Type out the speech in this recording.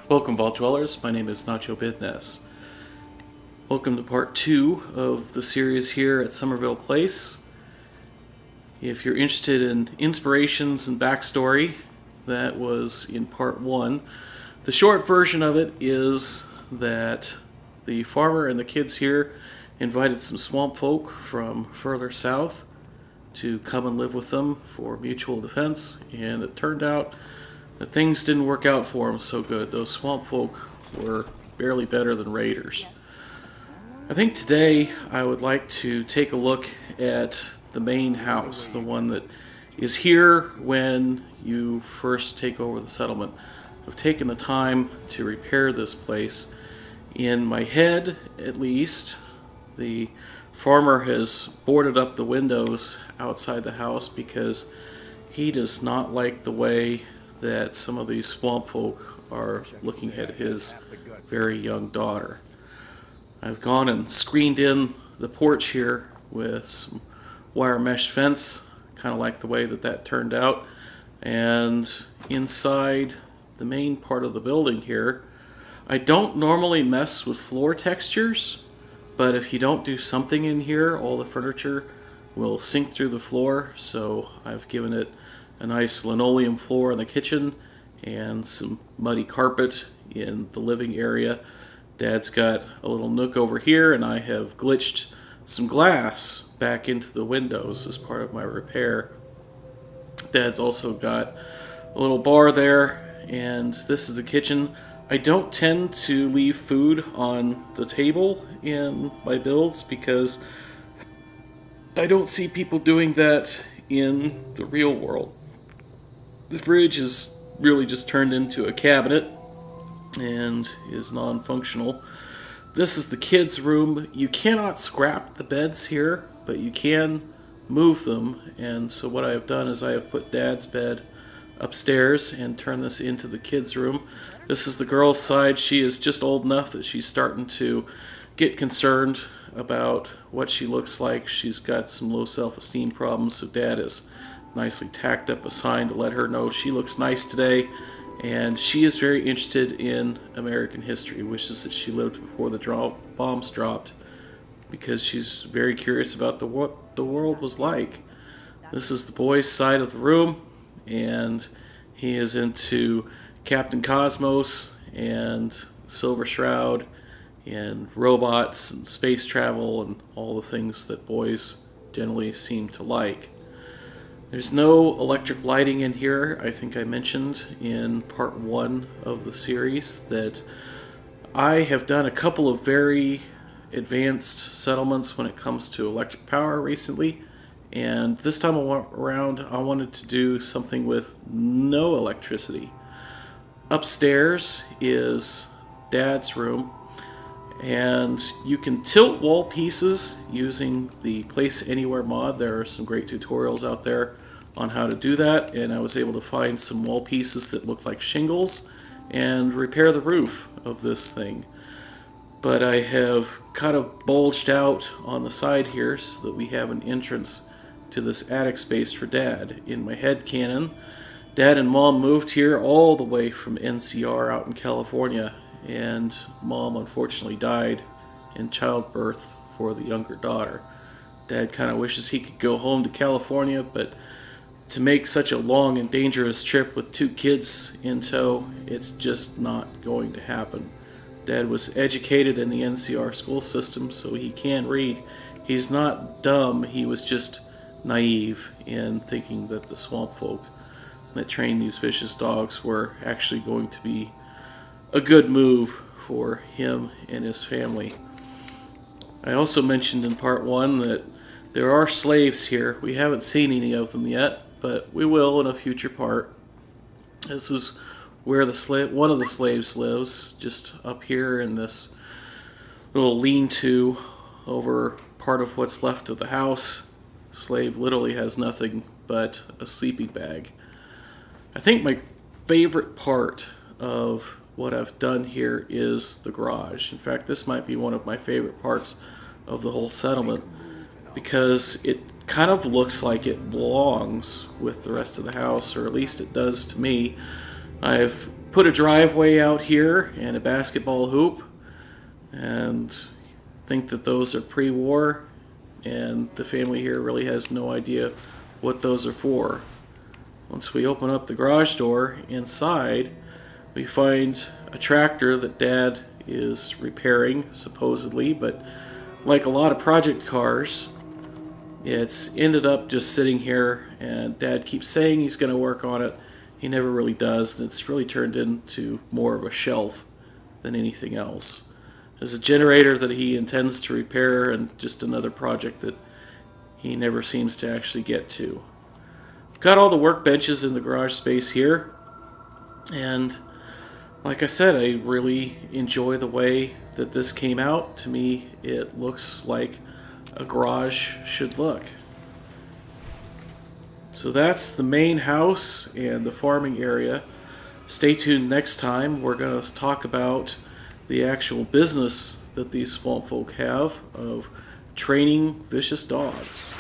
Welcome, Vault Dwellers. My name is Nacho Bidness. Welcome to part 2 of the series here at Somerville Place. If you're interested in inspirations and backstory, that was in part 1. The short version of it is that the farmer and the kids here invited some swamp folk from further south to come and live with them for mutual defense, and it turned out that things didn't work out for them so good. Those swamp folk were barely better than raiders. I think today I would like to take a look at the main house, the one that is here when you first take over the settlement. I've taken the time to repair this place. In my head, at least, the farmer has boarded up the windows outside the house because he does not like the way that some of these swamp folk are looking at his very young daughter. I've gone and screened in the porch here with some wire mesh fence, kind of like the way that turned out. And inside the main part of the building here, I don't normally mess with floor textures, but if you don't do something in here, all the furniture will sink through the floor, so I've given it a nice linoleum floor in the kitchen and some muddy carpet in the living area. Dad's got a little nook over here, and I have glitched some glass back into the windows as part of my repair. Dad's also got a little bar there, and this is the kitchen. I don't tend to leave food on the table in my builds because I don't see people doing that in the real world. The fridge is really just turned into a cabinet and is non-functional. This is the kids' room. You cannot scrap the beds here, but you can move them. And so what I have done is I have put Dad's bed upstairs and turned this into the kids' room. This is the girl's side. She is just old enough that she's starting to get concerned about what she looks like. She's got some low self-esteem problems, so Dad has nicely tacked up a sign to let her know she looks nice today, and she is very interested in American history, wishes that she lived before the bombs dropped, because she's very curious about what the world was like. This is the boy's side of the room, and he is into Captain Cosmos and Silver Shroud and robots and space travel and all the things that boys generally seem to like. There's no electric lighting in here. I think I mentioned in part 1 of the series that I have done a couple of very advanced settlements when it comes to electric power recently, and this time around I wanted to do something with no electricity. Upstairs is Dad's room, and you can tilt wall pieces using the Place Anywhere mod. There are some great tutorials out there on how to do that, and I was able to find some wall pieces that look like shingles and repair the roof of this thing. But I have kind of bulged out on the side here so that we have an entrance to this attic space for Dad. In my head canon, Dad and Mom moved here all the way from NCR out in California, and Mom unfortunately died in childbirth for the younger daughter. Dad kind of wishes he could go home to California, but to make such a long and dangerous trip with 2 kids in tow, it's just not going to happen. Dad was educated in the NCR school system, so he can read. He's not dumb, he was just naive in thinking that the swamp folk that trained these vicious dogs were actually going to be a good move for him and his family. I also mentioned in part 1 that there are slaves here. We haven't seen any of them yet, but we will in a future part. This is where one of the slaves lives, just up here in this little lean-to over part of what's left of the house. Slave literally has nothing but a sleeping bag. I think my favorite part of what I've done here is the garage. In fact, this might be one of my favorite parts of the whole settlement because it kind of looks like it belongs with the rest of the house, or at least it does to me. I've put a driveway out here and a basketball hoop, and think that those are pre-war, and the family here really has no idea what those are for. Once we open up the garage door, inside we find a tractor that Dad is repairing, supposedly, but like a lot of project cars, it's ended up just sitting here, and Dad keeps saying he's going to work on it. He never really does, and it's really turned into more of a shelf than anything else. There's a generator that he intends to repair, and just another project that he never seems to actually get to. I've got all the workbenches in the garage space here, and like I said, I really enjoy the way that this came out. To me, it looks like a garage should look. So that's the main house and the farming area. Stay tuned next time. We're going to talk about the actual business that these swamp folk have of training vicious dogs.